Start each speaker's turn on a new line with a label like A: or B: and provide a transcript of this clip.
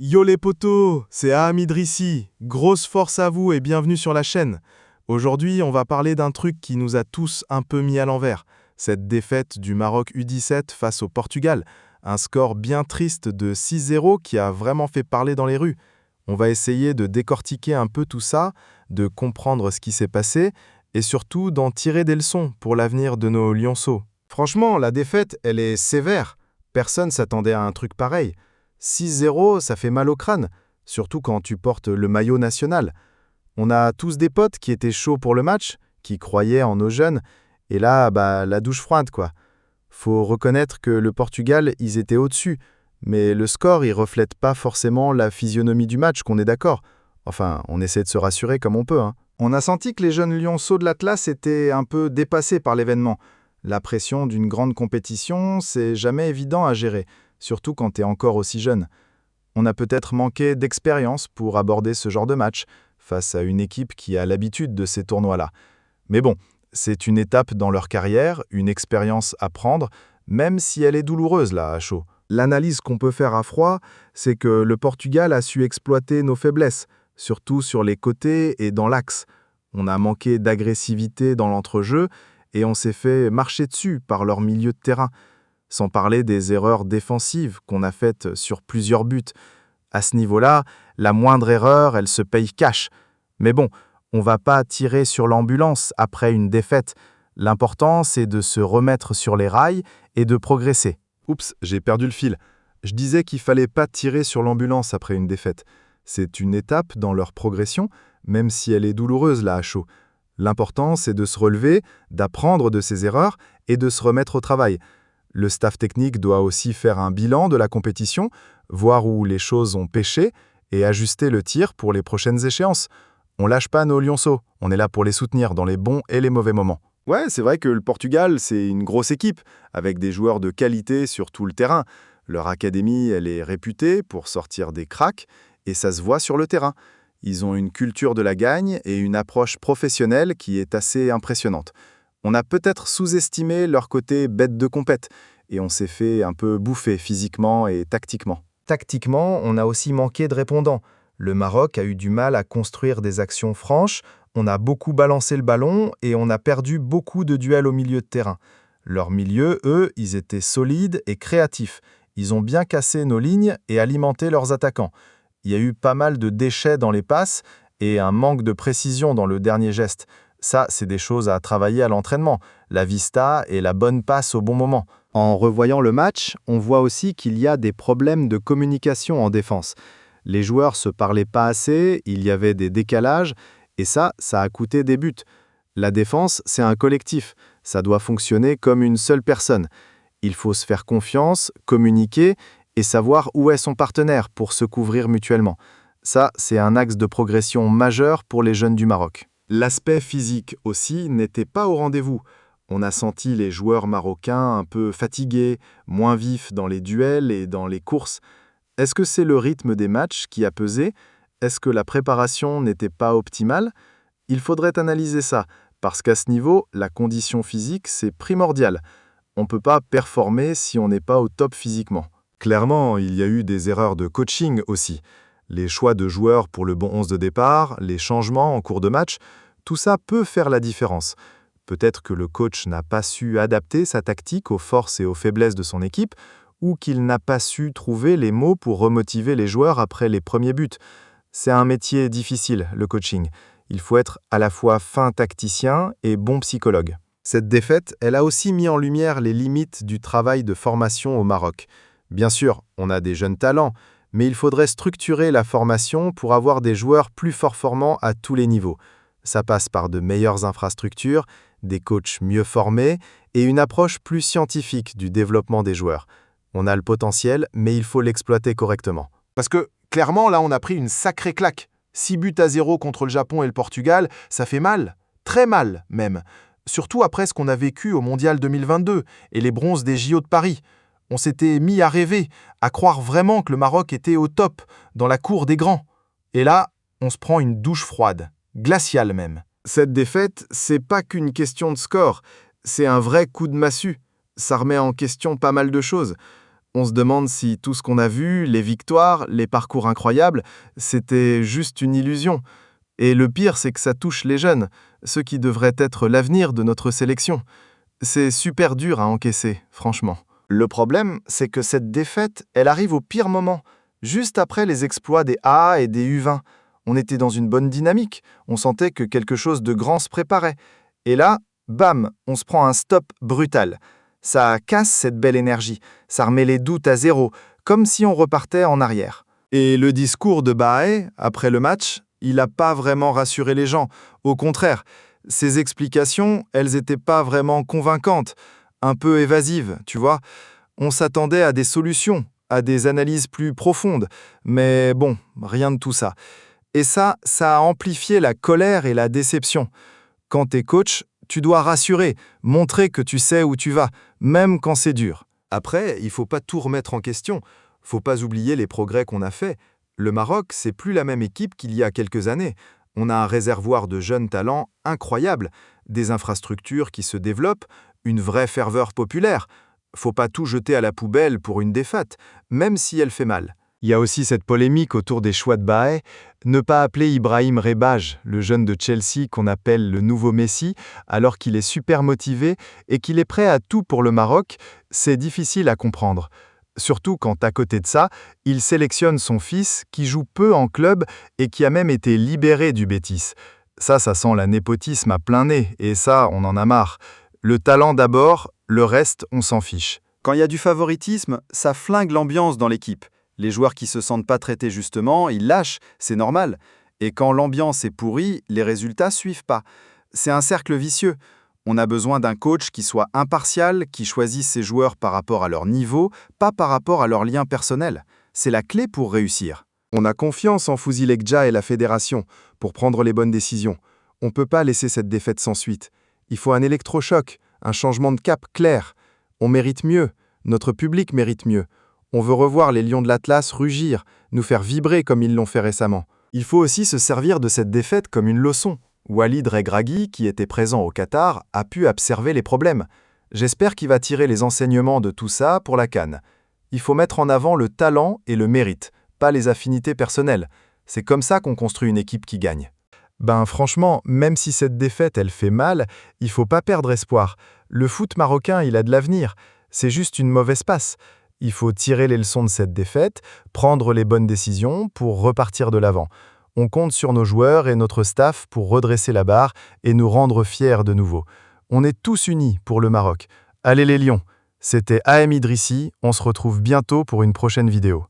A: Yo les potos, c'est Hamid ici. Grosse force à vous et bienvenue sur la chaîne. Aujourd'hui, on va parler d'un truc qui nous a tous un peu mis à l'envers. Cette défaite du Maroc U17 face au Portugal. Un score bien triste de 6-0 qui a vraiment fait parler dans les rues. On va essayer de décortiquer un peu tout ça, de comprendre ce qui s'est passé et surtout d'en tirer des leçons pour l'avenir de nos lionceaux. Franchement, la défaite, elle est sévère. Personne s'attendait à un truc pareil. 6-0, ça fait mal au crâne, surtout quand tu portes le maillot national. On a tous des potes qui étaient chauds pour le match, qui croyaient en nos jeunes, et là, la douche froide, quoi. Faut reconnaître que le Portugal, ils étaient au-dessus, mais le score, il reflète pas forcément la physionomie du match, qu'on est d'accord. Enfin, on essaie de se rassurer comme on peut, hein. On a senti que les jeunes lionceaux de l'Atlas étaient un peu dépassés par l'événement. La pression d'une grande compétition, c'est jamais évident à gérer, surtout quand tu es encore aussi jeune. On a peut-être manqué d'expérience pour aborder ce genre de match, face à une équipe qui a l'habitude de ces tournois-là. Mais bon, c'est une étape dans leur carrière, une expérience à prendre, même si elle est douloureuse là, à chaud. L'analyse qu'on peut faire à froid, c'est que le Portugal a su exploiter nos faiblesses, surtout sur les côtés et dans l'axe. On a manqué d'agressivité dans l'entrejeu et on s'est fait marcher dessus par leur milieu de terrain, sans parler des erreurs défensives qu'on a faites sur plusieurs buts. À ce niveau-là, la moindre erreur, elle se paye cash. Mais bon, on va pas tirer sur l'ambulance après une défaite. L'important, c'est de se remettre sur les rails et de progresser. Oups, j'ai perdu le fil. Je disais qu'il fallait pas tirer sur l'ambulance après une défaite. C'est une étape dans leur progression, même si elle est douloureuse là à chaud. L'important, c'est de se relever, d'apprendre de ses erreurs et de se remettre au travail. Le staff technique doit aussi faire un bilan de la compétition, voir où les choses ont pêché et ajuster le tir pour les prochaines échéances. On lâche pas nos lionceaux, on est là pour les soutenir dans les bons et les mauvais moments. Ouais, c'est vrai que le Portugal, c'est une grosse équipe, avec des joueurs de qualité sur tout le terrain. Leur académie, elle est réputée pour sortir des cracks, et ça se voit sur le terrain. Ils ont une culture de la gagne et une approche professionnelle qui est assez impressionnante. On a peut-être sous-estimé leur côté bête de compète, et on s'est fait un peu bouffer physiquement et tactiquement. Tactiquement, on a aussi manqué de répondants. Le Maroc a eu du mal à construire des actions franches, on a beaucoup balancé le ballon et on a perdu beaucoup de duels au milieu de terrain. Leur milieu, eux, ils étaient solides et créatifs. Ils ont bien cassé nos lignes et alimenté leurs attaquants. Il y a eu pas mal de déchets dans les passes et un manque de précision dans le dernier geste. Ça, c'est des choses à travailler à l'entraînement. La vista et la bonne passe au bon moment. En revoyant le match, on voit aussi qu'il y a des problèmes de communication en défense. Les joueurs se parlaient pas assez, il y avait des décalages, et ça a coûté des buts. La défense, c'est un collectif. Ça doit fonctionner comme une seule personne. Il faut se faire confiance, communiquer et savoir où est son partenaire pour se couvrir mutuellement. Ça, c'est un axe de progression majeur pour les jeunes du Maroc. L'aspect physique aussi n'était pas au rendez-vous. On a senti les joueurs marocains un peu fatigués, moins vifs dans les duels et dans les courses. Est-ce que c'est le rythme des matchs qui a pesé? Est-ce que la préparation n'était pas optimale? Il faudrait analyser ça, parce qu'à ce niveau, la condition physique, c'est primordial. On ne peut pas performer si on n'est pas au top physiquement. Clairement, il y a eu des erreurs de coaching aussi. Les choix de joueurs pour le bon 11 de départ, les changements en cours de match, tout ça peut faire la différence. Peut-être que le coach n'a pas su adapter sa tactique aux forces et aux faiblesses de son équipe, ou qu'il n'a pas su trouver les mots pour remotiver les joueurs après les premiers buts. C'est un métier difficile, le coaching. Il faut être à la fois fin tacticien et bon psychologue. Cette défaite, elle a aussi mis en lumière les limites du travail de formation au Maroc. Bien sûr, on a des jeunes talents, mais il faudrait structurer la formation pour avoir des joueurs plus performants à tous les niveaux. Ça passe par de meilleures infrastructures, des coachs mieux formés et une approche plus scientifique du développement des joueurs. On a le potentiel, mais il faut l'exploiter correctement. Parce que, clairement, là, on a pris une sacrée claque. 6-0 contre le Japon et le Portugal, ça fait mal. Très mal, même. Surtout après ce qu'on a vécu au Mondial 2022 et les bronzes des JO de Paris. On s'était mis à rêver, à croire vraiment que le Maroc était au top, dans la cour des grands. Et là, on se prend une douche froide, glaciale même. Cette défaite, c'est pas qu'une question de score, c'est un vrai coup de massue. Ça remet en question pas mal de choses. On se demande si tout ce qu'on a vu, les victoires, les parcours incroyables, c'était juste une illusion. Et le pire, c'est que ça touche les jeunes, ceux qui devraient être l'avenir de notre sélection. C'est super dur à encaisser, franchement.
B: Le problème, c'est que cette défaite, elle arrive au pire moment, juste après les exploits des A et des U20. On était dans une bonne dynamique, on sentait que quelque chose de grand se préparait. Et là, bam, on se prend un stop brutal. Ça casse cette belle énergie, ça remet les doutes à zéro, comme si on repartait en arrière.
A: Et le discours de Bae, après le match, il n'a pas vraiment rassuré les gens. Au contraire, ses explications, elles n'étaient pas vraiment convaincantes, un peu évasives, tu vois. On s'attendait à des solutions, à des analyses plus profondes, mais bon, rien de tout ça. Et ça a amplifié la colère et la déception. Quand t'es coach, tu dois rassurer, montrer que tu sais où tu vas, même quand c'est dur. Après, il faut pas tout remettre en question. Faut pas oublier les progrès qu'on a faits. Le Maroc, c'est plus la même équipe qu'il y a quelques années. On a un réservoir de jeunes talents incroyable, des infrastructures qui se développent, une vraie ferveur populaire. Faut pas tout jeter à la poubelle pour une défaite, même si elle fait mal. Il y a aussi cette polémique autour des choix de Bae. Ne pas appeler Ibrahim Rebaj, le jeune de Chelsea qu'on appelle le nouveau Messi, alors qu'il est super motivé et qu'il est prêt à tout pour le Maroc, c'est difficile à comprendre. Surtout quand, à côté de ça, il sélectionne son fils qui joue peu en club et qui a même été libéré du Betis. Ça sent la népotisme à plein nez, et ça, on en a marre. Le talent d'abord, le reste, on s'en fiche.
B: Quand il y a du favoritisme, ça flingue l'ambiance dans l'équipe. Les joueurs qui se sentent pas traités justement, ils lâchent, c'est normal. Et quand l'ambiance est pourrie, les résultats suivent pas. C'est un cercle vicieux. On a besoin d'un coach qui soit impartial, qui choisisse ses joueurs par rapport à leur niveau, pas par rapport à leurs liens personnels. C'est la clé pour réussir.
A: On a confiance en Fouzi Lekdja et la fédération pour prendre les bonnes décisions. On ne peut pas laisser cette défaite sans suite. Il faut un électrochoc, un changement de cap clair. On mérite mieux, notre public mérite mieux. On veut revoir les Lions de l'Atlas rugir, nous faire vibrer comme ils l'ont fait récemment. Il faut aussi se servir de cette défaite comme une leçon. Walid Regragui, qui était présent au Qatar, a pu observer les problèmes. J'espère qu'il va tirer les enseignements de tout ça pour la CAN. Il faut mettre en avant le talent et le mérite, pas les affinités personnelles. C'est comme ça qu'on construit une équipe qui gagne. Franchement, même si cette défaite, elle fait mal, il faut pas perdre espoir. Le foot marocain, il a de l'avenir. C'est juste une mauvaise passe. Il faut tirer les leçons de cette défaite, prendre les bonnes décisions pour repartir de l'avant. On compte sur nos joueurs et notre staff pour redresser la barre et nous rendre fiers de nouveau. On est tous unis pour le Maroc. Allez les Lions! C'était AM Idrissi, on se retrouve bientôt pour une prochaine vidéo.